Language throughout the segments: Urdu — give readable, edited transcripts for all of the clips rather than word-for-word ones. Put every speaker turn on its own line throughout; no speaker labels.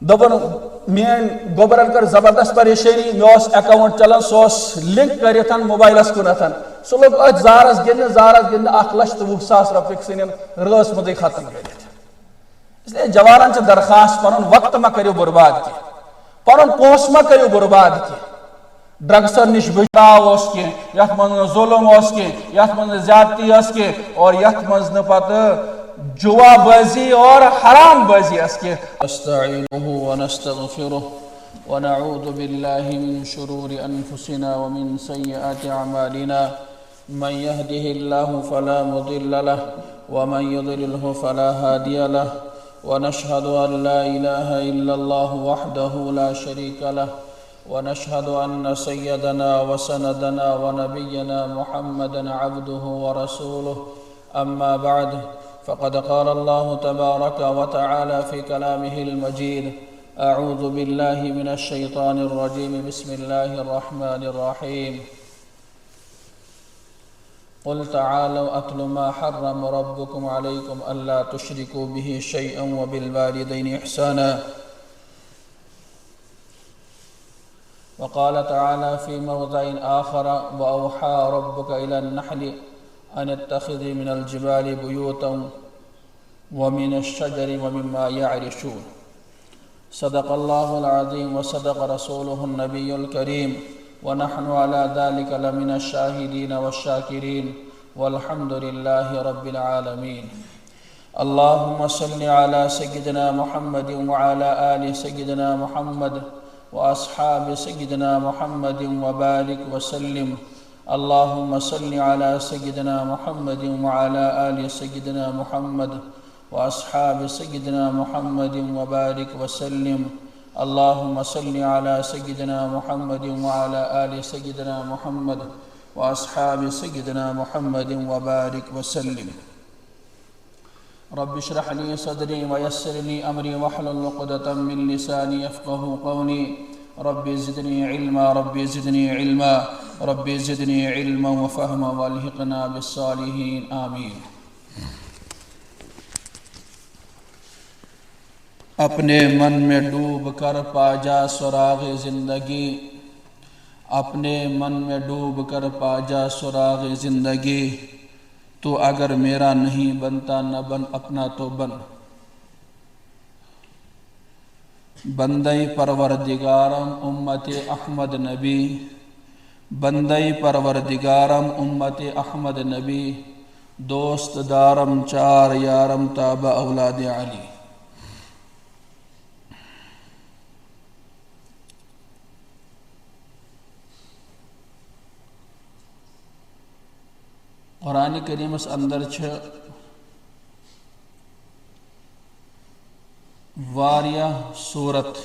دبن مین گوبرن کر زبردست پریشانی مے اکاؤنٹ چلان سہ لنک کرت موبائلس کنتھ سہ لوگ ات زارس گند 1,20,000 رۄپیہِ سن رٲژ منٛزٕے ختم کٔرِتھ اس لیے جوانن سے درخواست پنن وقت ما کریو برباد کی پنن پونس ما کریو برباد کی ڈرگسن نش بچاو اس کے یت من ظلم اس کے یت من زیادتی اس کے اور یت من پتہ جوا بازی اور حرام بازی اس کے نستعینه ونستغفره ونعوذ بالله من شرور انفسنا ومن سیئات اعمالنا من يهده الله فلا مضل له ومن يضلله فلا هادي له ونشهد أن لا إله إلا الله وحده لا شريك له ونشهد أن سيدنا وسندنا ونبينا محمدا عبده ورسوله أما بعد فقد قال الله تبارك وتعالى في كلامه المجيد أعوذ بالله من الشيطان الرجيم بسم الله الرحمن الرحيم قل تعالوا أتل ما حرم ربكم عليكم ألا تشركوا به شيئا وبالوالدين إحسانا وقال تعالى في موضع آخر وأوحى ربك إلى النحل أن اتخذي من الجبال بيوتا ومن الشجر ومما يعرشون صدق الله العظيم وصدق رسوله النبي الكريم ونحن على ذلك لمن الشاهدين والشاكرين والحمد لله رب العالمين اللهم صل على سيدنا محمد وعلى آل سيدنا محمد وأصحاب سيدنا محمد وبارك وسلم اللهم صل على سيدنا محمد وعلى آل سيدنا محمد وأصحاب سيدنا محمد وبارك وسلم اللهم صل على سيدنا محمد وعلى آل سيدنا محمد وأصحاب سيدنا محمد وبارك وسلم رب اشرح لي صدري ويسر لي أمري واحلل عقدة من لساني يفقهوا قولي رب زدني علما رب زدني علما رب زدني علما وفهما والحقنا بالصالحين آمين اپنے من میں ڈوب کر پا جا سراغ زندگی اپنے من میں ڈوب کر پا جا سراغ زندگی تو اگر میرا نہیں بنتا نہ بن اپنا تو بن بندہ پروردگارم امت احمد نبی بندہ پروردگارم امت احمد نبی دوست دارم چار یارم تابع اولاد علی قرآن کریمس اندر واریاہ صورت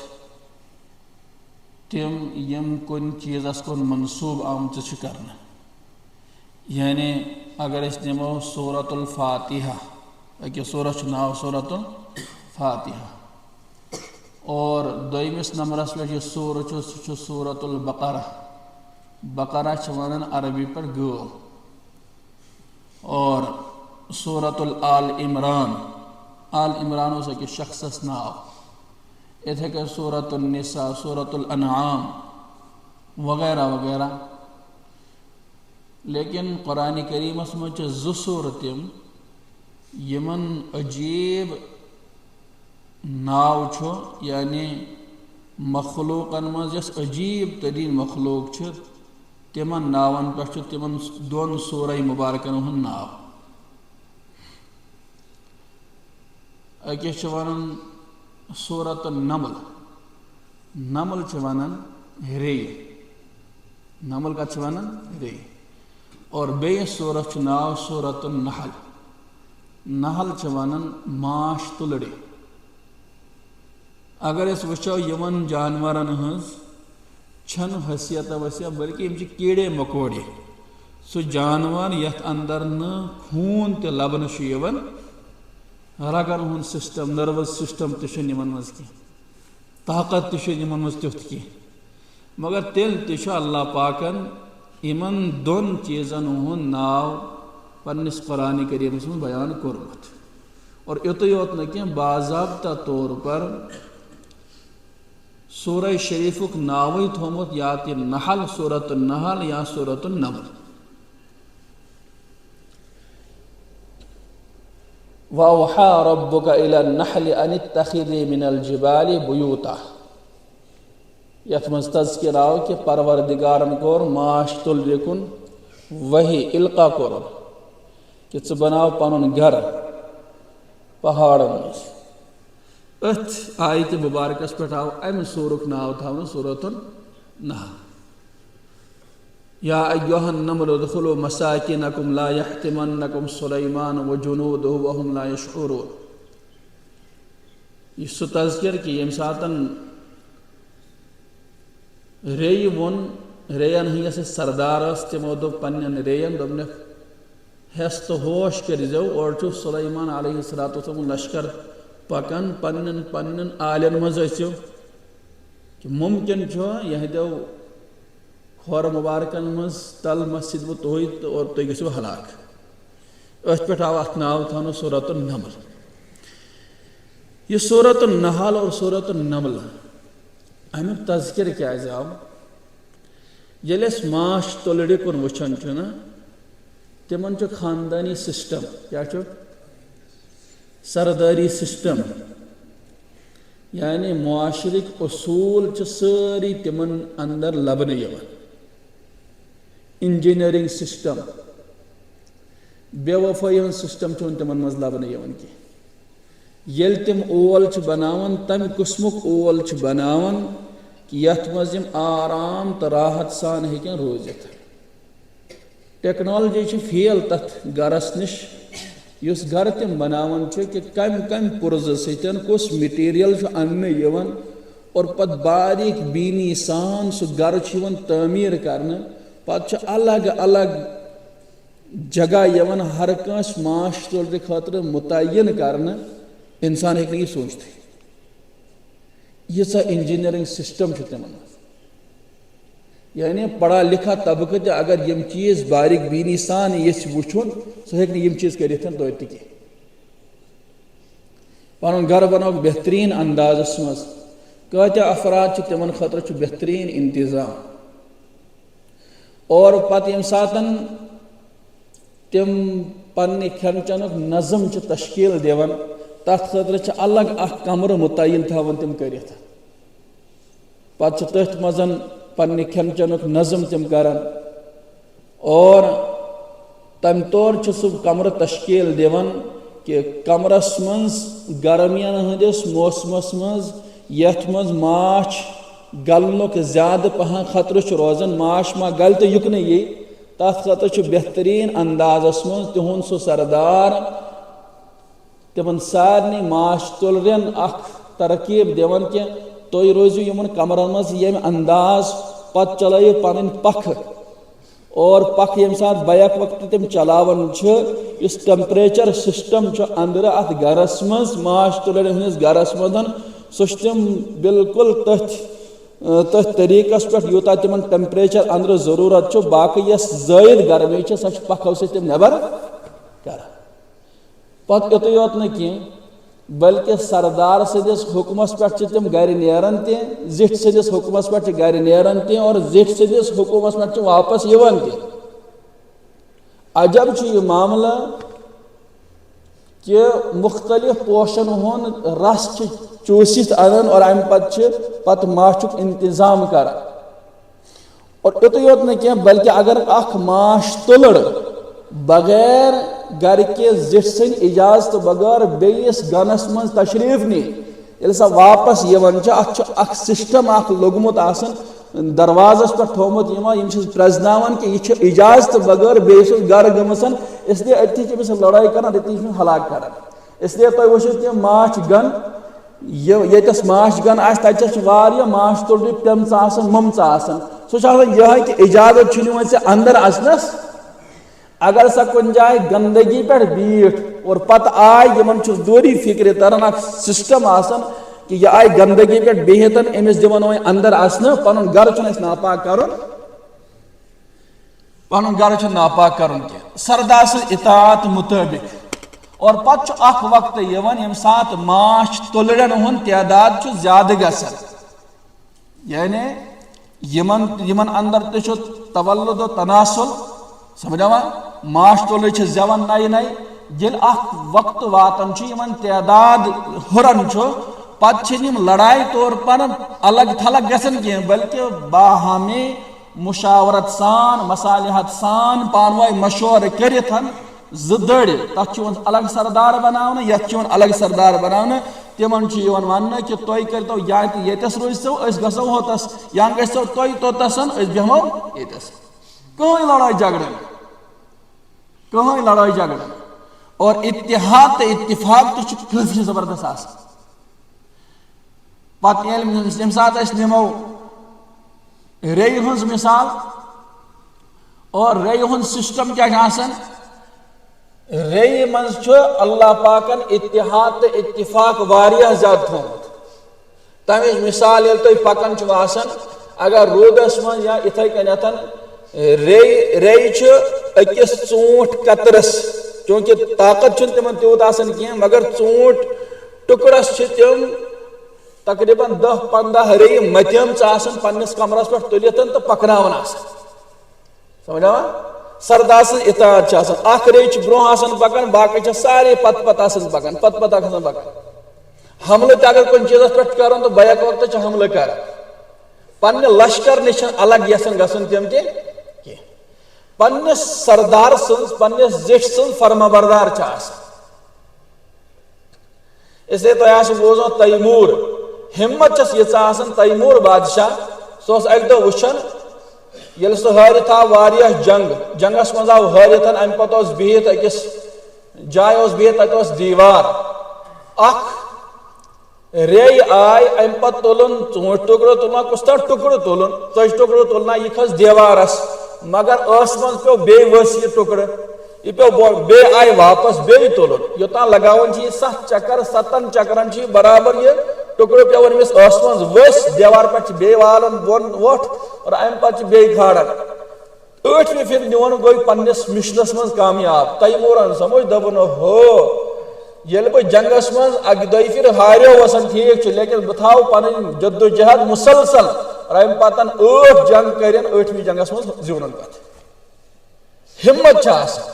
تم یم کن چیزس کن منصوب آمت کرنا یعنی اگر اس نمو سورة الفاتحہ اکی سورت ناو سورة الفاتحہ اور دویمس نمبرس پہ یہ سورت سورة البقرہ بقرہ ونان عربی پر گو اور سورة الآل عمران آل عمران ہو سکے شخص ناو اتھے کہ سورة النساء سورة الانعام وغیرہ وغیرہ لیکن قرآن کریم اس میں زو صورتم یمن عجیب ناو چھو یعنی مخلوقن مز یس عجیب ترین مخلوق چھ تمن ناون پہ تمن دون سورہ مبارکن ہن ناو اکیس ونان سورة النمل نمل ونان ری نمل کا ونان ری اور بیس سورت ناو سورة النحل نحل ونان ماش تلڑے اگر اس وچھو یمن جانورن ہنز چھن حیثیت وسیع بلکہ یم کیڑے مکوڑے سو جانور یت اندر نہ خون تے لبن یوان رگن ہن سسٹم نروس سسٹم تشن یمن مز کی طاقت تشن یمن مز تیت کی مگر تیل تش اللہ پاکن یمن دون چیزن ہن ناو پنس قرآن کریم میں بیان کورمت اور یوت یوت نہ کہ باضابطہ طور پر سورہ شریفک ناوی تھومت یا تی نحل سورۃ النحل یا سورۃ النمل. وَأَوْحَى رَبُّكَ إِلَى النَّحْلِ أَنِ اتَّخِذِي مِنَ الْجِبَالِ بُيُوتًا. یتھ مز تذکر آو کہ پروردگارن کور ماش تل رکن وہی القا کور کہ ژٕ بناو پنن گھر پہاڑن مز. اتھ آیت مبارکس پہ آو ام سورک ناو تھاونہٕ سورۃ النحل. یا ایہا النمل ادخلوا مساکنکم لا یحطمنکم سلیمان وجنودہ وهم لا یشعرون. یہ سہ تذکر کہ یم ساتن ری وون ریین ہندس سردار اس تمو دوپ پنن ریین دوپنکھ ہیس تو ہوش کریزو اور چھو سلیمان علیہ السلام لشکر پکن پنن پنن آلن مز ٲسِو کہ ممکن چھو یہ دو کھور مبارکن مز تل مسجد و توحید اور تُہۍ گژھِو ہلاک. أتھ پٮ۪ٹھ آو اتھ ناو تھاونہٕ سورۃ النمل. یہ سورۃ النحل اور سورۃ النمل امیُک تذکر کیازِ آو؟ ییٚلہِ أسۍ ماش تُلرِ کُن وٕچھان چھِ نا تِمن چھُ خاندٲنی سسٹم کیاہ چھُ سردٲری سسٹم یعنی معاشرٕکۍ اصوٗل چھِ سٲری تِمن اندر لبنہٕ یِوان. انجینئرنگ سسٹم بے وفٲیی ہُنٛد سسٹم چھُنہٕ تِمن منٛز لبنہٕ یِوان کینٛہہ. ییٚلہِ تِم اول چھِ بناوان تمہِ قٕسمُک اول چھِ بناوان کہ یتھ منٛز یِم آرام تہٕ راحت سان ہیٚکن روٗزِتھ. ٹیکنالوجی چھِ فیل تتھ گرس نِش یُس گرٕ تِم بناوان چھِ کہ کمہِ کمہِ پُرزٕ سۭتۍ کُس میٹیٖریل چھُ اننہٕ یِوان اور پتہٕ باریٖک بیٖنی سان سُہ گرٕ چھُ یِوان تعمیٖر کرنہٕ. پتہٕ چھُ الگ الگ جگہ یِوان ہر کٲنٛسہِ ماش تُلرِ خٲطرٕ مُتعین کرنہٕ. انسان ہیٚکہِ نہٕ یہِ سوٗنٛچتھٕے ییٖژاہ انجینئرنگ سسٹم چھُ تِمن منٛز. یعنی پڑھا لکھا طبقہٕ تہِ اگر یِم چیٖز باریٖک بیٖنی سان یژھِ وٕچھُن سُہ ہیٚکہِ نہٕ یِم چیٖز کٔرِتھ توتہِ کینٛہہ. پنُن گرٕ بناوُکھ بہتریٖن اندازس منٛز. کۭتیاہ افراد چھِ تِمن خٲطرٕ چھُ بہتریٖن انتظام. اور پتہٕ ییٚمہِ ساتن تِم پننہِ کھٮ۪ن چٮ۪نُک نظم چھِ تشکیٖل دِوان تتھ خٲطرٕ چھِ الگ اکھ کمرٕ مُتعین تھاوان تِم کٔرِتھ. پتہٕ چھِ تٔتھۍ منٛز پننہِ کھٮ۪ن چٮ۪نُک نظم تِم کران اور تمہِ طور چھُ سُہ کمرٕ تشکیٖل دِوان کہ کمرس منٛز گرمین ہٕنٛدِس موسمس منٛز یتھ منٛز ماچھ گلنُک زیادٕ پہن خطرٕ چھُ روزان ماچھ ما گلہِ تہٕ یُکنہٕ یی تتھ خٲطرٕ چھُ بہتریٖن اندازس منٛز تِہُنٛد سُہ سردار تِمن سارنٕے ماش تُلرٮ۪ن اکھ ترکیٖب دِوان کہ تُہۍ روٗزِو یِمن کمرن منٛز ییٚمہِ انداز پتہٕ چلٲیِو پنٕنۍ پکھٕ اور پکھٕ ییٚمہِ ساتہٕ بیک وقتہٕ تِم چلاوان چھِ یُس ٹیمپریچر سسٹم چھُ أنٛدرٕ اتھ گرس منٛز ماش تُلرٮ۪ن ہٕنٛدِس گرس منٛز سُہ چھُ تِم بالکل تٔتھۍ طریٖقس پٮ۪ٹھ یوٗتاہ تِمن ٹیمپریچر أنٛدرٕ ضروٗرت چھُ باقٕے یۄس زٲیِد گرمی چھِ سۄ چھِ پکھو سۭتۍ تِم نٮ۪بر کران. پتہٕ یُتُے یوت نہٕ کینٛہہ بلکہ سردار سٕنٛدِس حُکمس پٮ۪ٹھ چھِ تِم گرِ نیران تہِ زِٹھۍ سٕنٛدِس حُکمس پٮ۪ٹھ چھِ گرِ نیران تہِ اور زِٹھۍ سٕنٛدِس حُکمس پٮ۪ٹھ چھِ واپس یِوان تہِ. عجب چھُ یہِ معاملہٕ کہ مختلف پوشن ہُنٛد رس چھِ چوٗسِتھ انان اور امہِ پتہٕ چھِ پتہٕ ماچھُک انتظام کران. اور یُتُے یوت نہٕ کینٛہہ بلکہ اگر اکھ ماش تُلر بغیر گرِکہِ زِٹھۍ سٕنٛدِ اجازتہٕ بغٲر بیٚیِس گنس منٛز تشریٖف نی ییٚلہِ سۄ واپس یِوان چھِ اتھ چھُ اکھ سسٹم اکھ لوٚگمُت آسان دروازس پٮ۪ٹھ تھوٚومُت یِمو چھِس پرٛزناوان کہ یہِ چھِ اجازتہٕ بغٲر بیٚیہِ سُنٛد گرٕ گٔمٕژ اسلیے أتھی چھِ أمِس لڑٲے کران أتھی چھُ ہلاک کران. اسلیے تُہۍ وٕچھِو تِم ماچھ گن ییٚتٮ۪س ماچھ گن آسہِ تتٮ۪س چھِ واریاہ ماچھ تُلرِ پیٚمژٕ آسان ممژٕ آسان. سُہ چھُ آسان یِہوٚے کہ اجازت چھُنہٕ وۄنۍ ژےٚ اندر اژنس. اگر سۄ کُنہِ جایہِ گندگی پٮ۪ٹھ بیٖٹھ اور پتہٕ آے یِمن چھُ دوٗری فِکرِ تران اکھ سسٹم آسان کہ یہِ آیہِ گندگی پٮ۪ٹھ بِہِتھ أمِس دِوان وۄنۍ اندر اژنہٕ پنُن گرٕ چھُنہٕ اَسہِ ناپاک کرُن پنُن گرٕ چھُنہٕ ناپاک کرُن کینٛہہ سردار سٕنٛز اطاعت مُطٲبق. اور پتہٕ چھُ اکھ وقتہٕ یِوان ییٚمہِ ساتہٕ ماچھ تُلرٮ۪ن ہُنٛد تعداد چھُ زیادٕ گژھان یعنی یمن اندر تہ تولد و تناسل سمجھا ماش تولے زیون نئی نئی یل اخ وقت واتن یمن تعداد ہرن پتہ لڑائی طور پر الگ تھلگ گژھن کی بلکہ باہمی مشاورت سان مصالحت سان پانوے مشور کرت زڑ تک الگ سردار بناؤن یت الگ سردار بناؤن تمن ون کہ تھی کرتو یا یتس روزو گھو ہوتس یا گھو تھی توتسن بیہمو یتس کہیں لڑائی جھگڑ اور اتحاد تو اتفاق تو کافی زبردست آسان پتہ یم سات نمو ری ہز مثال اور ری ہند سسٹم کیا ری مز اللہ پاکن اتحاد تو اتفاق واریاہ زیادہ تھومت تمچ مثال یل تھی پکان آسان اگر رودس من یا اتھے کنتھن ری اکس ژوٗنٛٹھ قطرس چونکہ طاقت تمن تیوت آسان کی مگر ژوٗنٛٹھ ٹکرس تم تقریباً 10-15 ری متیم آسان پنس کمرس پہ تلت تو پکناون آسان سمجھا سردار سن اطاعت آسان اخ ری برو آسان پکان باقی سارے پت آسان پکان پت آسان پکان حملہ تہ اگر کن چیزس پہ کرن تو بیک وقت حملہ کر پنہ لشکر نش الگ یسان گھن تم تہ پنس سردار سن پنس زٹھ سن فرما بردار آسان اس لیے تہ بوزان تیمور ہمت چس آسان تیمور بادشاہ سہ اک دہ وچھان یل سہ حٲرِتھ آو واریاہ جنگس مز آو حٲرِتھ امہ پتہ بہت اکس جائے بہت تتہ دیوار اخ ری آئی امہ پتہ تلن ژوٗنٛٹھ ٹکرٕ تلنا کس تر ٹکرٕ تلن ژج ٹکرٕ تلنا یہ کھس دیوارس مگر من پیو بی ؤس یہ ٹکرٕ یہ پیو بی آئی واپس بی تلن یوتان لگاون یہ 7 چکر 7 چکرن برابر یہ ٹکرٕ پیوان امس من ؤس دیوار پہ بی والن بون ووٹ اور امہ پتہ بی کھارن 8ویں پھر نون گوئی پنس مشنس من کامیاب تیمورن سمجھ دپن ہو یل بہ جنگس من اک دۄیہِ پھر ہاریو وسن ٹھیک لیکن بہ تھاو پنن جد و جہد مسلسل اور امہ پتن 8 جنگ کرن 8ویں جنگس من زیونن پتہ ہمت آسان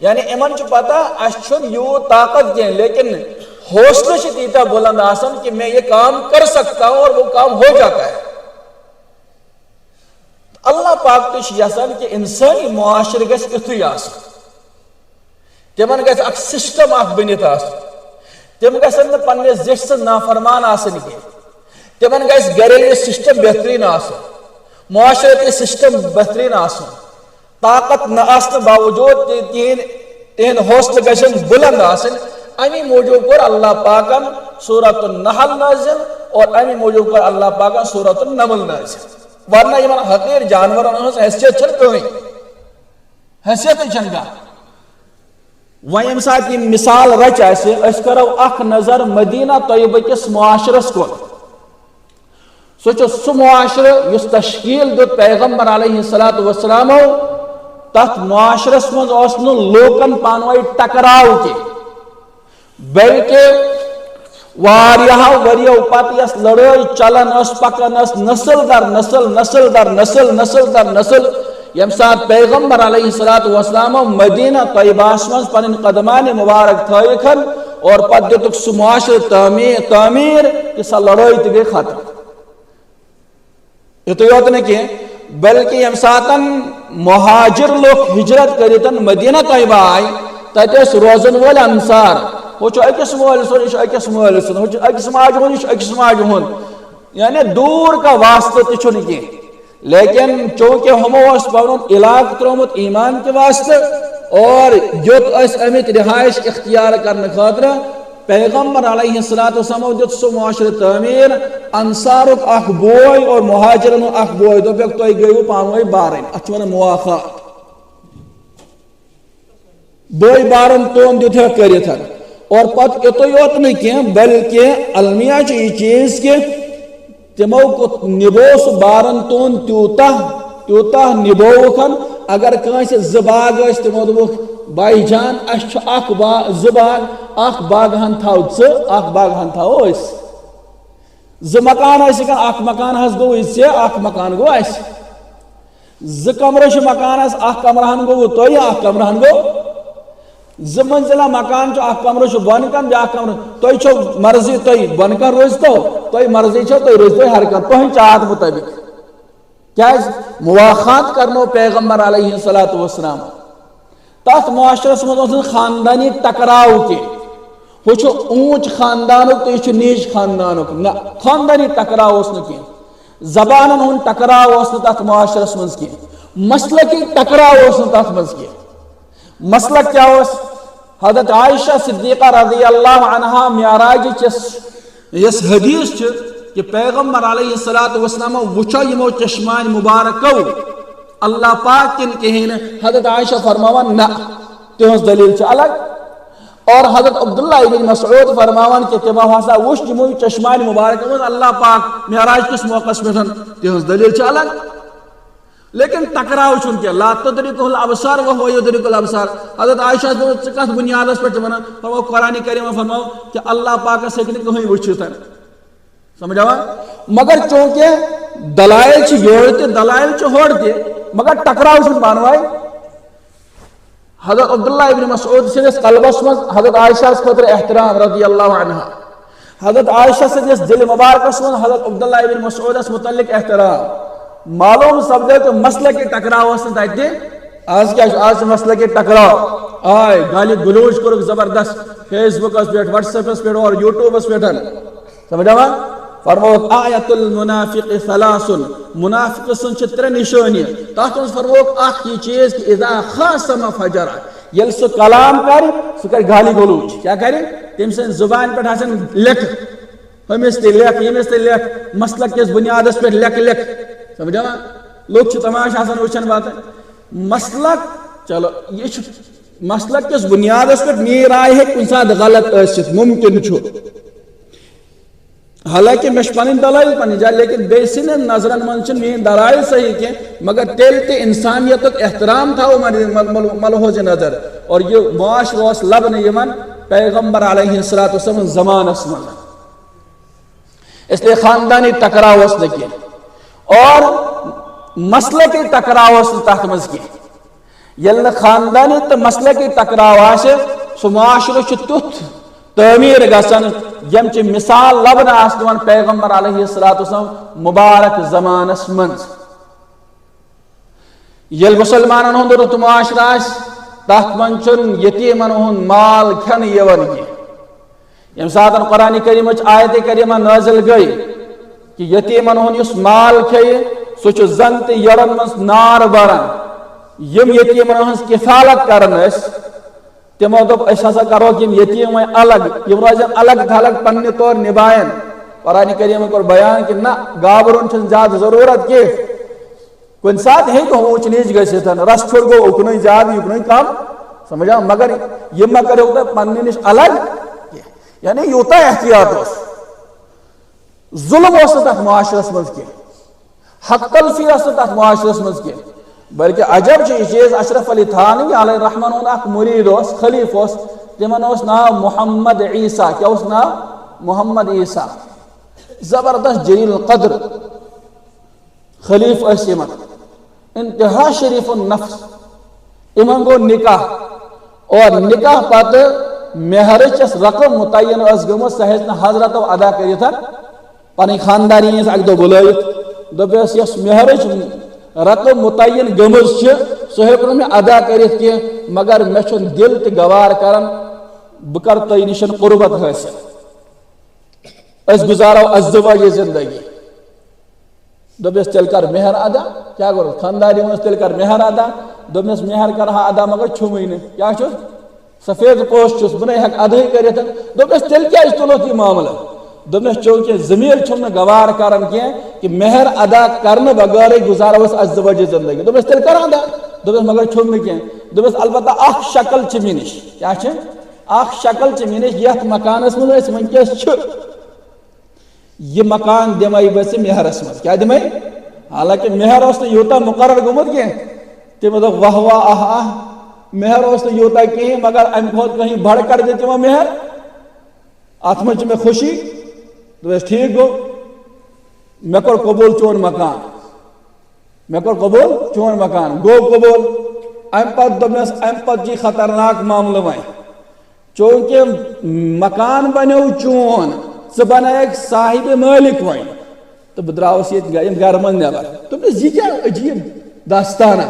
یعنی امن پتہ اس یوت طاقت کی لیکن حوصلہ تیتا بلند آسان کہ میں یہ کام کر سکتا ہوں اور وہ کام ہو جاتا ہے اللہ پاک تو یژھان کہ انسانی معاشرہ گژھِ یُتھُے آسُن تمن گژھِ اکھ سسٹم اکھ بنِتھ آسُن تم گژھن نہٕ پننِس زِٹھِ سٕنٛدۍ نافرمان آسٕنۍ کینٛہہ تمن گژھِ گھریلو سسٹم بہترین آسُن معاشرتی سسٹم بہترین آسُن طاقت نہ آسنہٕ باوجود تہند حوصلہ گژھن بلند آسٕنۍ امی موجوب کر اللہ پاکن سورۃ النحل نازل اور امی موجوب کر اللہ پاکن سورۃ النمل نازل ورنہ یمن حقیر جانورن ہنز حیثیت چھن کہیں حیثیت چھن گا ویم سات یہ مثال رچ آسے اس کرو اخ نظر مدینہ طیبہ کس معاشرس کو سوچو سو معاشرہ یس تشکیل دیت پیغمبر علیہ السلام تت معاشرس مز اوسن لوکن پانوئی ٹکراو کی بلکہ واریاہ وریو پتہ یس لڑائی چلان اس پکان اس نسل در نسل نسل در نسل نسل در نسل یم سات پیغمبر علیہ السلام مدینہ طیبہ من پن قدمان مبارک تھائکن اور پتہ دتک سہ معاشر تعمیر کہ سہ لڑائی تہ گئی ختم یتھ یوت نہ کی بلکہ یم ساتن مہاجر لوگ ہجرت کرتن مدینہ طیبہ آئی تتس روزن ول انصار وہ اکس مول سن یہ اکس مول سن وہ اکس ماجہ ہن یہ اکس ماجہ ہن یعنی دور کا واسطہ تہ کی لیکن چونکہ ہمو اس پنن علاقہ ترومت ایمان کے واسطے اور یوت اس امت رہائش اختیار کرنے خاطر پیغمبر علیہ السلام دیت سو معاشر تعمیر انصارک اخ بوئی اور مہاجرن اخ بوئی دوپک تو گیو پانوئی بارن اتھ مواخا بوئی بارن تون دیت ہے کرت اور پتہ اتو یوت نہیں کی بلکہ المیہ یہ چیز کہ تمو کو نبوس بارن تون تیوتہ نبوکن اگر کنس زباغ اس تمو دبوک بائی جان اس اخ زباغ اخ باغ ہن تھاو اخ باغ ہن تھاو اس
ز مکان اخ مکان حس گو اخ مکان گو اس ز کمرہ مکانس اخ کمرہن گو تھی اخ کمرہن گو ز منزلہ مکان اخ کمرہ بن کن بیاکھ کمرہ تھی چھو مرضی تھی بن کن روز تھی مرضی چھو تھی روز تو ہر کن تہن چاہت مطابق کیا مواخات کرنو پیغمبر علیہ الصلوۃ والسلام تات معاشرس من خاندانی ٹکراؤ کی وہ اونچ خاندانک تو یہ نیچ خاندانک نہ خاندانی ٹکراؤ اس کی زبانن ہن ٹکراؤ اس تات معاشرس من کی مسلکی ٹکراؤ اس تات من کی مسلک کیا اس حضرت عائشہ صدیقہ رضی اللہ عنہا معراج یس حدیث کہ پیغمبر علیہ الصلوۃ والسلام وچھو یمو چشمان مبارکو اللہ پاک کن کہین حضرت عائشہ فرماوان نہ تہذ دلیل الگ اور حضرت عبداللہ ابن مسعود فرماوان کہ تمہ ہسا وش یمو چشمان مبارکو اللہ پاک معراج کس موقع پہ تہذ دلیل الگ لیکن ٹکراؤ چھن کیا لا تدرکہ الابصار وهو یدرک الابصار حضرت عائشہ کت بنیادس پہ ونان فرماؤ قرآن کریم فرماؤ کہ اللہ پاکس ہیکہ کہیں وچھت سمجھا مگر چونکہ دلائل یور تہ دلائل ہور تہ مگر ٹکراؤ چھن پانوائی حضرت عبداللہ ابن مسعود سندس قلبس من حضرت عائشہ خاطر احترام رضی اللہ عنہ حضرت عائشہ سندس دل مبارکس من حضرت عبداللہ ابن مسعود متعلق احترام معلوم سپدے تو مسئلہ کے ٹکراؤ تتہ آج کیا آج مسئلہ کے ٹکراؤ آئے گالی گلوچ کرک زبردست فیس بک پہ واٹس ایپس پہ اور یوٹیوبس پہ سمجھا فرموک آیت المنافق ثلاث منافق سن ترے نشانی تحت فرموک اخ یہ چیز کہ اذا خاصم فجر یل سو کلام کر گالی گلوچ کیا کرے تم سن زبان پہ حسن لکھ ہمس تے لکھ یمس تے لکھ مسلک کس بنیادس پہ لکھ سمجھا لوگ تماش آسان وچھن بات مسلک چلو یہ مسلک کس بنیادس پہ میری رائے ہے کن ساتھ غلط ثت ممکن چھو حالانکہ میں پن دلائل پن جائے لیکن بیسن نظرن من میری دلائل صحیح کی مگر تیل تے انسانیت احترام تھا ملحوظ نظر اور یہ معاش واس لب نے یمن پیغمبر علیہ الصلوۃ والسلام زمان اسمن اس لیے خاندانی ٹکراؤ اس نے کی اور مسئلہ کی ٹکراؤ اس تحت مز کی یل خاندانی تو مسئلہ کی ٹکراؤ آسے سو معاشرہ تیتھ تعمیر گژھان یم چ مثال لبنہ آسان پیغمبر علیہ الصلوۃ والسلام مبارک زمانس من یل مسلمانن ہند رت معاشرہ آس تحت من یتیمن ہند مال کھن یوان کی یم ساتن قرآن کریم آیت کریمہ نازل گئی کہ یتیمن ہند اس مال کھیہ سہ زن تہ یرن من نار بران یم یتیمن ہز کفالت کرن تمو دپ اس ہسا کرو کہ یتیم الگ یم روزن الگ تھلگ پنہ طور نبائن قرآن کریم کور بیان کہ نہ گابرن چھ زیادہ ضرورت کی کن سات ہے تو اونچ نیچ گژھت رس پھر گو اکن زیادہ اکن کم سمجھا مگر یہ ما کرو پنہ نش الگ یعنی یوتا احتیاط اس ظلم اس تک معاشرس مز کی حق تلفی اس تک معاشرس مز کی بلکہ عجب چیز اشرف علی تھانوی علیہ الرحمن اخ مرید اس خلیف اس تمن اس ناو محمد عیسیٰ کیا اس ناو محمد عیسیٰ زبردست جلیل القدر خلیف اس یمن انتہا شریف النفس امن گو نکاح اور نکاح پتہ مہرچس رقم متعین اس گمت سہ حضرت ادا کریت پن خاندانی اک دہ بلائت دس یس مہرچ رقم متعین گمز سہ ہیکو میں ادا کرت کی مگر مے دل تہ گوار کران بہ کر تہ نشن قربت حاصل اس گزارو ازدواجی زندگی دس تیل کر مہر ادا کیا کرو خاندانی من تیل کر مہر ادا دس مہر کرہا ادا مگر چھوئی نا کیا سفید پوش چھس بہ ہیک ادائی کرت دس تیل کیا تلوت یہ معاملہ دس چونکہ ضمیر چھم گوار کران کی کہ مہر ادا کرنے بغیر گزارو ازدواجی زندگی دس تیل کر ادا دس مگر چھم نا کی دس البتہ اخ شکل چھ مے نش کیا اخ شکل چھ مے نش یتھ مکانس من ونکس یہ مکان دمائی بس مہرس من کیا دمائی حالانکہ مہر اس یوتا مقرر گمت کی تم دپ واہ واہ آہ آہ مہر اس یوتا کہیں مگر ام کھت کہیں بڑھ کر دے تمو مہر ات من میں خوشی دس ٹھیک گو مے کور قبول چون مکان مے کور قبول چون مکان گو قبول ام پت دس ام پت جی خطرناک معاملہ وائ چونکہ مکان بنو چون ثہ بنائک صاحب مالک وائ تو بہ دراس یہ گھر من نبر دس یہ کیا عجیب داستانہ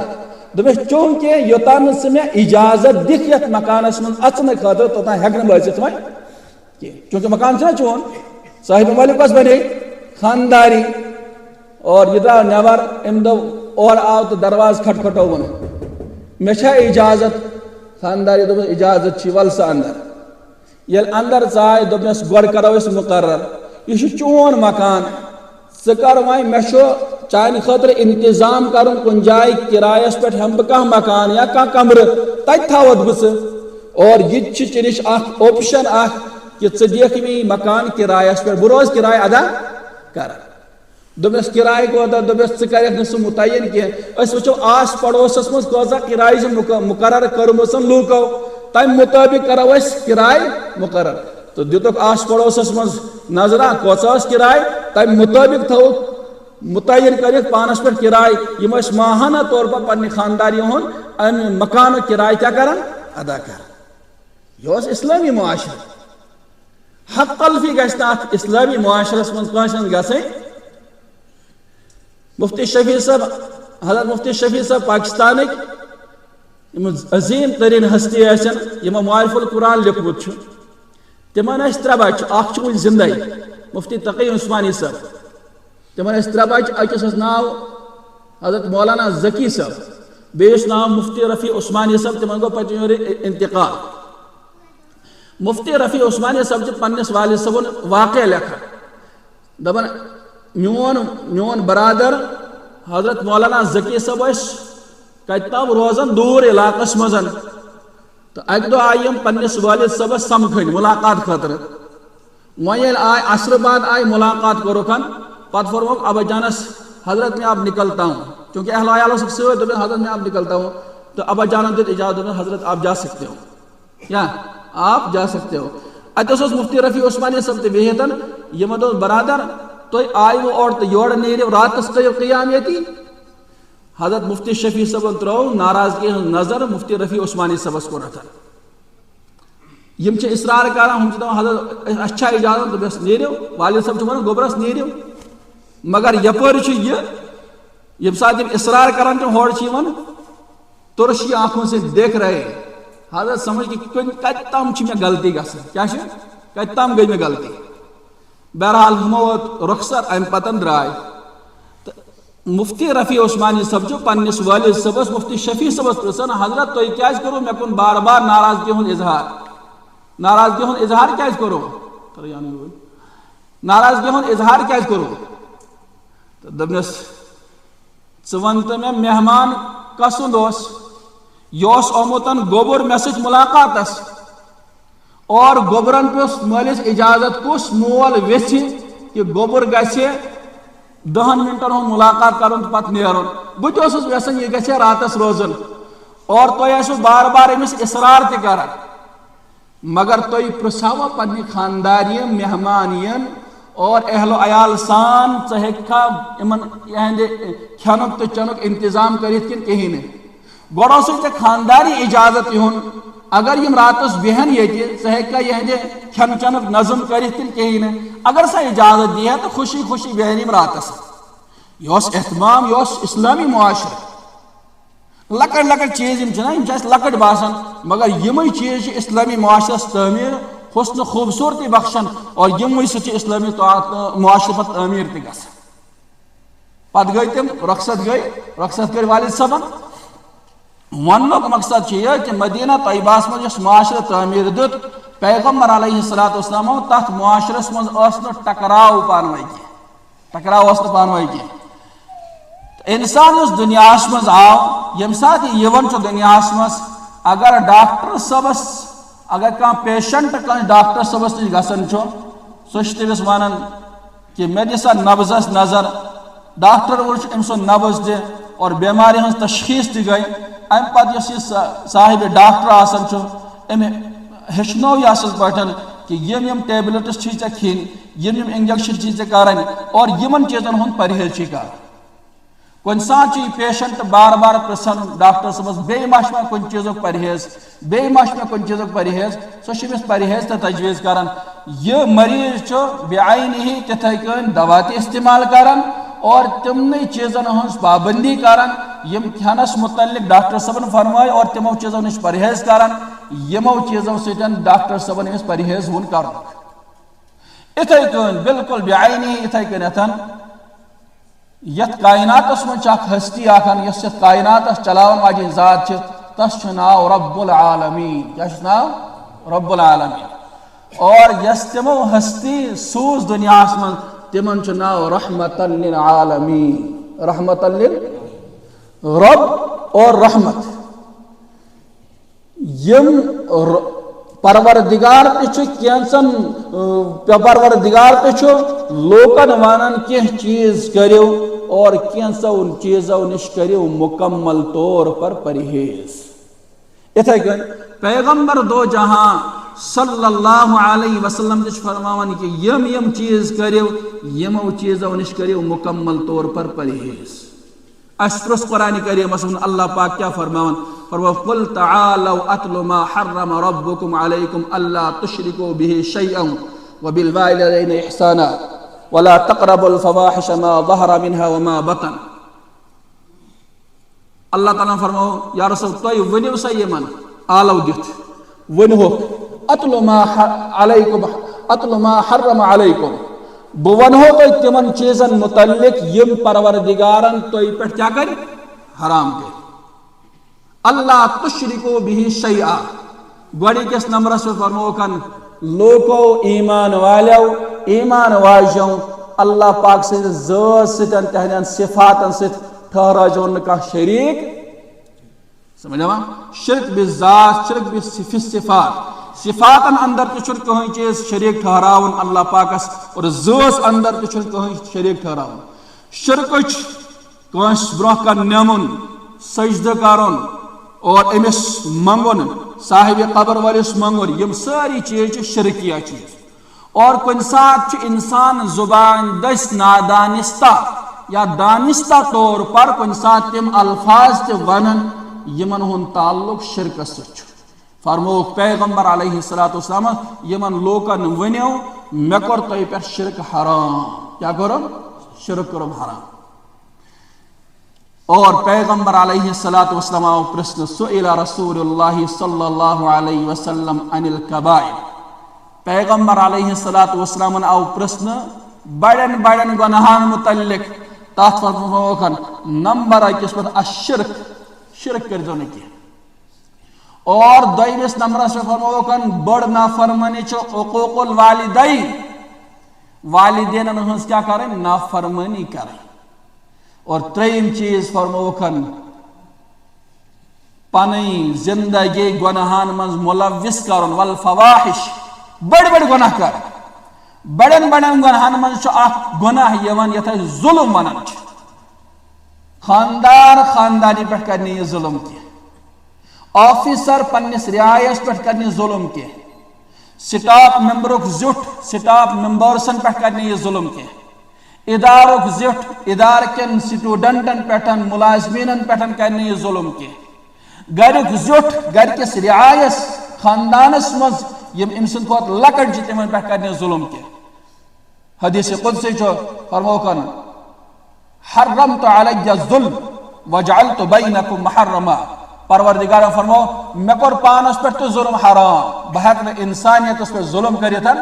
دس چونکہ یوتان ثہ مے اجازت دکھ یت مکانس من اچن خاطر توتان ہیکن بہ اچت وائ چونکہ مکان چھنا چون صاحب مالک کس بنے خانداری اور یہ درا نبر ام دو اور آو تو درواز کھٹ کھٹو ون مے چھا اجازت خانداری دس اجازت چھ ول سا اندر یل اندر ژائے دس گۄڈٕ کرو أسۍ مقرر یہ چھ چون مکان ژٕ کر وۄنۍ مے چھُ چانہِ خٲطرٕ انتظام کرُن کُنہِ جایہِ کرایس پٮ۪ٹھ ہٮ۪مہٕ بہٕ کانٛہہ مکان یا کانٛہہ کمرٕ تتہِ تھاوتھ بہٕ ژٕ اور یہ تہِ چھُ ژےٚ نِش اکھ اوپشن اکھ کہ ژٕ دِکھ مےٚ یہِ مکان کرایس پٮ۪ٹھ بہٕ روزٕ کرایہ ادا کران دس کرایہ کوتاہ دس ژٕ کرکھ نہٕ سُہ متعین کینٛہہ أسۍ وٕچھو آس پڑوسس منٛز کۭژاہ کرایہ چھِ مقرر کٔرمٕژ لوٗکو تمہِ مطٲبق کرو أسۍ کرایہ مقرر تو دِتُکھ آس پڑوسس منٛز نظرا کۭژاہ ٲس کرایہ تمہِ مطٲبق تھوٚوُکھ متعین کرکھ پانس پٮ۪ٹھ کرایہ یِم ٲسۍ ماہانہ طور پر پننہِ خانداری ہُنٛد امہِ مکانُک کرایہ کیٛاہ کران ادا کران یہِ اوس اسلٲمی معاشرٕ حق تلفی گژھِ نہٕ اتھ اسلٲمی معاشرس منٛز کٲنٛسہِ ہٕنٛز گژھٕنۍ مفتی شفیع صاحب حضرت مفتی شفیع صاحب پاکستانٕکۍ عظیم ترین ہستی ٲسن یِمو معارف القرآن لیوکھمُت چھُ تِمن ٲسۍ ترٛےٚ بچہِ اکھ چھُ وُنہِ زندے مفتی تقی عثمانی صاحب تِمن ٲسۍ ترٛےٚ بچہِ أکِس اوس ناو حضرت مولانا ذکی صاحب بیٚیِس ناو مفتی رفیع عثمانی صاحب تِمن گوٚو پٔتمہِ ؤرۍ انتقال مفتی رفیع عثمانی صاحب چھِ پننِس والد صٲبُن واقعہ لیکھان دپان میون برادر حضرت مولانا ذکی صاحب ٲسۍ کتہِ تام روزان دوٗر علاقس منٛز تو اکہِ دۄہ آیہِ یِم پننِس والد صٲبس سمکھٕنۍ ملاقات خٲطرٕ وۄنۍ ییٚلہِ آے عصرٕ بعد آیہِ ملاقات کوٚرُکھ پتہٕ فرمووُکھ ابا جانس حضرت میں اب نکلتا ہوں چونکہ اہل عیال اوسُکھ سۭتۍ دوٚپُن حضرت میں اب نکلتا ہوں تو ابا جانن دیُت اجازت دوٚپُن حضرت آپ جا سکتے ہو کیا آپ جا سکتے ہو اتہِ اوس مفتی رفیع عثمانی صٲب تہِ بِہِتھ یِمن دوٚپ برادر تُہۍ آیوٕ اورٕ تہٕ یورٕ نیٖرِو راتس کٔرِو قیام ییٚتی حضرت مفتی شفیع صٲبن ترٛوو ناراضگی ہٕنٛز نظر مفتی رفیع عثمانی صٲبس کُنتھ یِم چھِ اصرار کران ہُم چھِ دپان حضرت اَسہِ چھا اجازت دوٚپُس نیٖرِو والد صٲب چھُ ونان گوٚبرس نیٖرِو مگر یپٲرۍ چھُ یہِ ییٚمہِ ساتہٕ یِم اصرار کران چھِ ہورٕ چھِ یِوان تُرشی آنکھوں سے دیکھ رہے حضرت سمجھ کہ کتہِ تام چھِ مےٚ غلطی گژھان کیٛاہ چھِ کتہِ تام گٔے مےٚ غلطی بہرحال ہُمو ووت رۄخصت امہِ پتن درٛاے مفتی رفیع عثمانی صٲب چھُ پننِس والد صٲبس مفتی شفیع صٲبس پرژھان حضرت تُہۍ کیٛازِ کوٚروٕ مےٚ کُن بار بار ناراضگی ہُنٛد اظہار ناراضگی ہُنٛد اظہار کیٛازِ کوٚروٕ ناراضگی ہُنٛد اظہار کیٛازِ کوٚروٕ تہٕ دوٚپنس ژٕ ون تہٕ مےٚ مہمان کس سُنٛد اوس یہِ اوس آمُت گوٚبُر مےٚ سۭتۍ مُلاقاتس اور گوٚبرن پیوٚس مٲلِس اجازت کُس مول ویژھِ کہ گوٚبُر گژھِ 10 منٹن ہُنٛد مُلاقات کرُن تہٕ پتہٕ نیرُن بہٕ تہِ اوسُس یژھان یہِ گژھِ ہا راتس روزُن اور تُہۍ ٲسِو بار بار أمِس اصرار تہِ کران مگر تُہۍ پرژھاوا پننہِ خاندار یِم مہمان یِن اور اہل و عیال سان ژٕ ہیٚککھا یِمن یِہنٛدِ کھٮ۪نُک تہٕ چٮ۪نُک انتظام کٔرِتھ کِنہٕ کِہیٖنۍ نہٕ گۄڈٕ اوسُے ژےٚ خانداری اجازت یِہُنٛد اگر یِم راتس بیہن ییٚتہِ ژٕ ہیٚککھا یِہنٛدِ کھٮ۪ن چٮ۪نُک نظم کٔرِتھ کِنہٕ کِہیٖنۍ نہٕ اگر سۄ اجازت دی ہا تہٕ خوشی خوشی بیہن یِم راتس یہِ اوس احتمام یہِ اوس اسلٲمی معاشرٕ لۄکٕٹۍ لۄکٕٹۍ چیٖز یِم چھِنہ یِم چھِ اَسہِ لۄکٕٹۍ باسان مگر یِمے چیٖز چھِ اسلٲمی معاشرس تعمیٖر حسنہٕ خوٗبصوٗرتی بخشان اور یِموٕے سۭتۍ چھِ اسلٲمی معاشرٕ پتہٕ تعمیٖر تہِ گژھان پتہٕ گٔے تِم رۄخصت کٔرۍ والد صٲبن وننُک مقصد چھُ یہِ کہِ مدینہ طیبہس منٛز یُس معاشرٕ تعمیٖر دیُت پیغمبر علیہ الصلوۃ والسلامو تتھ معاشرس منٛز ٲس نہٕ ٹکراو پانہٕ ؤنۍ کینٛہہ ٹکراو اوس نہٕ پانہٕ ؤنۍ کینٛہہ انسان یُس دُنیاہس منٛز آو ییٚمہِ ساتہٕ یہِ یِوان چھُ دُنیاہس منٛز اگر ڈاکٹر صٲبس اگر کانٛہہ پیشنٹ کٲنٛسہِ ڈاکٹر صٲبس نِش گژھان چھُ سُہ چھُ تٔمِس ونان کہ مےٚ دِ سا نبزس نظر ڈاکٹر وٕچھ أمۍ سُنٛد نبز تہِ اور بٮ۪مارِ ہٕنٛز تشخیٖص تہِ گٔے امہِ پتہٕ یُس یہِ صاحبِ ڈاکٹر آسان چھُ أمۍ ہیٚچھنو یہِ اصل پٲٹھۍ کہ یم ٹیبلٹس چھی ژے کھین یم انجیکشن چھی ژے کرن اور یمن چیزن ہند پرہیز چھی کر کن سات چھ پیشنٹ بار بار پرسان ڈاکٹر صبس بیٚیہِ ما چھُ مےٚ کُنہِ چیٖزُک پرہیز بیٚیہِ ما چھُ مےٚ کُنہِ چیٖزُک پرہیز سۄ چھِ أمِس پرہیز تہٕ تجویز کران یہ مریض چھُ بعینہِ تِتھَے کٔنۍ دوا تہِ استعمال کران اور تمنٕے چیٖزن ہٕنٛز پابندی کران یم کھٮ۪نس متعلق ڈاکٹر صٲبن فرمٲے اور تمو چیٖزو نِش پرہیز کران یمو چیٖزو سۭتۍ ڈاکٹر صٲبن أمِس پرہیز ووٚن کرنُک اِتھَے کٔنۍ بالکل بعینہِ اِتھَے کٔنٮ۪تھ یتھ کائناتس من اکھ ہستی آکھان یس یتھ کائناتس چلاون واجن ذات تس چھ ناو رب العالمین کیا چھ ناو رب العالمین اور یس تمو ہستی سوز دنیاس من تمن چھ ناو رحمتا للعالمین رحمتا رب اور رحمت یم پروردگار تیسن پروردگار تہ لوکن ونان کی چیز کرو اور کینسو چیزو نش کرو مکمل طور پر پرہیز اتھے کن پیغمبر دو جہاں صلی اللہ علیہ وسلم تہ فرماوان کہ یم چیز کرو یمو چیزو نش کرو مکمل طور پر پرہیز اشپرس قرآن کریم مثلا اللہ پاک کیا فرماون قل تعالوا اتل ما حرم ربكم عليكم الا تشركوا به شيئا وبالوالدين احسانا ولا تقربوا الفواحش ما ظهر منها وما بطن اللہ تعالیٰ فرماو یا رسول تو ونیو سا یمن آلو دت ونہو اتل ما حرم علیکم بہ ونہو تو تمن چیزن متعلق یم پروردگارن تو پہ کیا کر حرام کر اللہ تشرکو به شیئا گوڑی کس نمبرس پہ فرمو کن لوکو ایمان والیو ایمان واجو اللہ پاک سے ذات ستن تہنین صفاتن ست ٹھہرا جون کا شریک سمجھا شرک بالذات شرک بالصفات صفاتن اندر تہ چھن کہیں چیز شریک ٹھہراون اللہ پاکس اور ذات اندر تہ چھن کہیں شریک ٹھہراون شرکچ کانس برونہ کن نمن سجدہ کرن اور امس منگن صاحب قبر ولس منگن یم ساری چیز شرکیہ چیز اور کن سات انسان زبان دس نادانستہ یا دانستہ طور پر کن سات تم الفاظ تہ ونن یمن ہن تعلق شرکس ست فرمو پیغمبر علیہ السلام یمن لوکن ونیو مے کور تہ پہ شرک حرام کیا کرم شرک کرم حرام اور پیغمبر علیہ السلام پرسن سئل رسول اللہ صلی اللہ علیہ وسلم عن الکبائر پیغمبر علیہ السلام آو پرسن بڑن بڑن گناہان متعلق تات فرموکن نمبر اکس پر الشرک شرک کر دو نکی اور دویمس نمبر سے فرموکن بڑ نافرمانی چو عقوق الوالدین والدین ہنس کیا کریں نافرمانی کریں اور تریم چیز فرموکن پنی زندگی گناہان منز ملوث کرن والفواحش بڑ بڑ گناہ کر بڑن بڑن گناہان منز چو اخ گناہ یوان یتھا ظلم ونن خاندار خاندانی پر کرنی یہ ظلم کی آفیسر پنس رعایس پر کرنی ظلم کی سٹاف ممبرک زٹ سٹاف ممبرسن پر کرنی یہ ظلم کی ادارک زٹ ادار کن سٹوڈنٹن پیٹھن ملازمین پیٹھن کرنے یہ ظلم کی گرک زٹ گر کس رعایس خاندانس مز یم امسن کھوت لکٹ جی تمن پیٹھ کرنے ظلم کی حدیث قدسی چھو فرموکن حرمت علی الظلم وجعلت بینکم محرما پروردگار فرمو میں کور پانس پیٹھ تو ظلم حرام بہت انسانیت اس پہ ظلم کریتن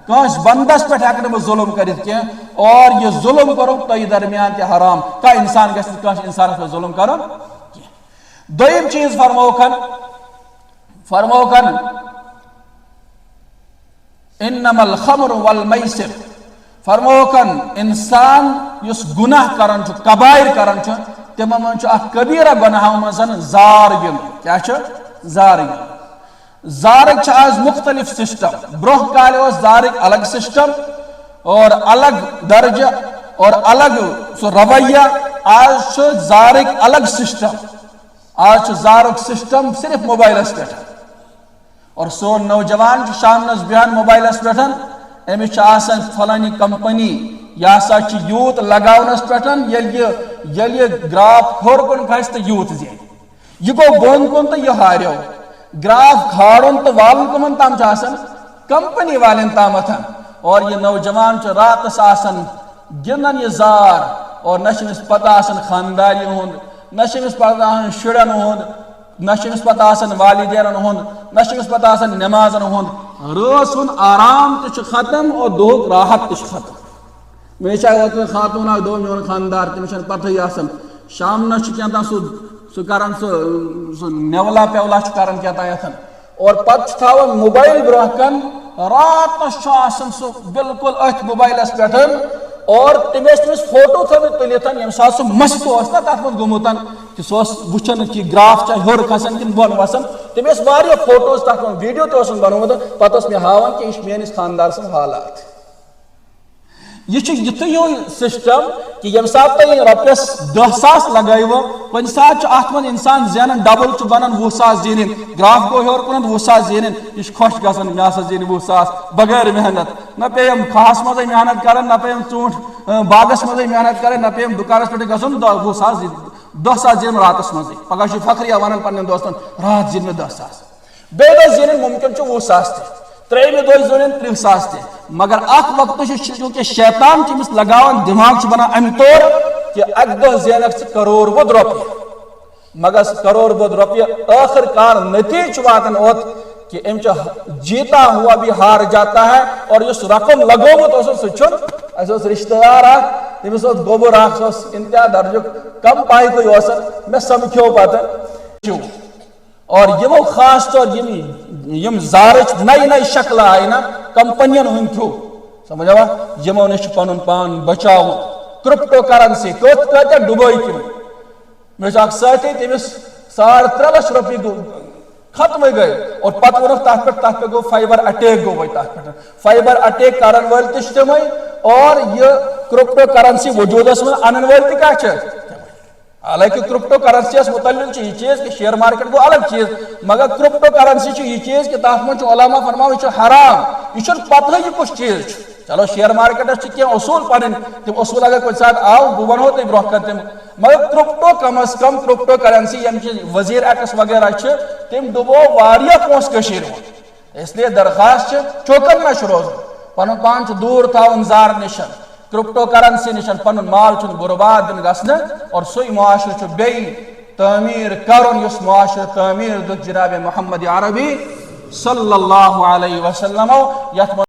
کانس بندس پہ ہیکن بہ ظلم کرت کی اور یہ ظلم کرو تو یہ درمیان تے حرام کا انسان گژھِ کانس انسان پہ ظلم کرن دویم چیز فرموکن انما الخمر والمیسر فرموکن انسان یس گناہ کرن چھ کبائر کرن چھ تم من چھ اخ کبیرہ گناہ من زار گن کیا چھ زار گن زارک آج مختلف سسٹم بروہ کال زارک الگ سسٹم اور الگ درجہ اور الگ رویہ آج زارک الگ سسٹم آج زارک سسٹم صرف موبائل پہ اور سون نوجوان شامنس بیان موبائلس پہ امس آسان فلانی کمپنی یہ ہسا یوت لگاونس پہ یل گراف ہور کن کھس تو یوت زین یہ گو بون کن تو یہ ہاریو گراف کھاڑن تو والن کمن تام آسان کمپنی والن تامتھ اور یہ نوجوان راتس آسان گندن یہ زار اور نہ پتہ آسان خانداری ہند نہ پتہ آسان شرن ہند نہ پتہ آسان والدین ہند نہ پتہ آسان نمازن ہند رس ہند آرام تہ ختم اور دہک راحت تہ ختم ہمیشہ خاتون اخ دو میون خاندار تمس پتہ آسان شامنس کیا سہ کران سہ نیولا پیولا کران کیا تھان اور پتہ تھاون موبائل برہ کن راتس آسان سہ بالکل اتھ موبائلس پہ اور تمس فوٹو تھوت تلتھ یم سات سہ مست نا تر من گومت کہ سہ وچان کہ گراف چاہے ہور کھسان کن بون وسان تمس واریاہ فوٹوز تر من ویڈیو تہ بنومت پتہ مے ہاوان کہ یہ میانس خاندار سن حالات یہ یتھ سسٹم کہ یم سات تھی رۄپیس 10,000 لگائیو کن سات ات من انسان زینان ڈبل بنان 20,000 زینن گراف گو ہور کن 20,000 زینن یہ خوش گژھان مے ہسا زین 20,000 بغیر محنت نہ پیم کھاہس مزے محنت کرن نہ پیم ژوٗنٛٹھ باغس مزے محنت کرن نہ پیم دکانس پہ گژھُن 10,000 زین راتس مزے پگہ فخریہ ونان پنن دوستن رات زین 10,000 بیٚیہِ دۄہ زینن ممکن 20,000 تہِ ترٛیٚیمہِ دۄہ زینن 30,000 تہِ مگر اکھ وقت چونکہ شیطان تمس لگاوان دماغ بنان امہ طور کہ اکہ دہ زینک ژٕ کروڑ بوٚد رۄپیہِ مگر کروڑ بوٚد رۄپیہِ آخر کار نتیج واتان اوت کہ ام جیتا ہوا بھی ہار جاتا ہے اور اس رقم لگومت سہ چھ رشتہ دار تمس گوبر انتہا درجک کم پائے مے سمکھو پتہ اور یمو خاص طور یم زارچ نئی نئی شکل آئی نا کمپنین ہند تھرو سمجھا یمو نش پن پان بچاو کرپٹو کرنسی کتیا ڈبائی تم مے اخ ساتھی تمس 3.5 لچھ روپیے گو ختم گئے اور پتہ وونک تر پہ گو فائبر اٹیک گو تر پہ فائبر اٹیک کرن ول تہ تمے اور یہ کرپٹو کرنسی وجودس من انن ول تہ کیا حالانکہ کرپٹو کرنسی متعلق یہ چیز کہ شیئر مارکیٹ گو الگ چیز مگر کرپٹو کرنسی یہ چیز کہ تر من علماء فرماو یہ حرام یہ پتہ یہ کس چیز چلو شیئر مارکیٹس کی اصول پن تم اصول اگر کچھ سات آو بہ ونو تھی برہ کن تم مگر کرپٹو کم از کم کرپٹو کرنسی یم وزیر ایکس وغیرہ تم ڈبو واریاہ پونس کشیر اس لیے درخواست چوکن نش روز پن پان دور تھاون زار نشن کرپٹو کرنسی نشن پن مال برباد دن گھن اور سی معاشرہ بی تعمیر کرن اس معاشرہ تعمیر دت جناب محمد عربی صلی اللہ علیہ وسلم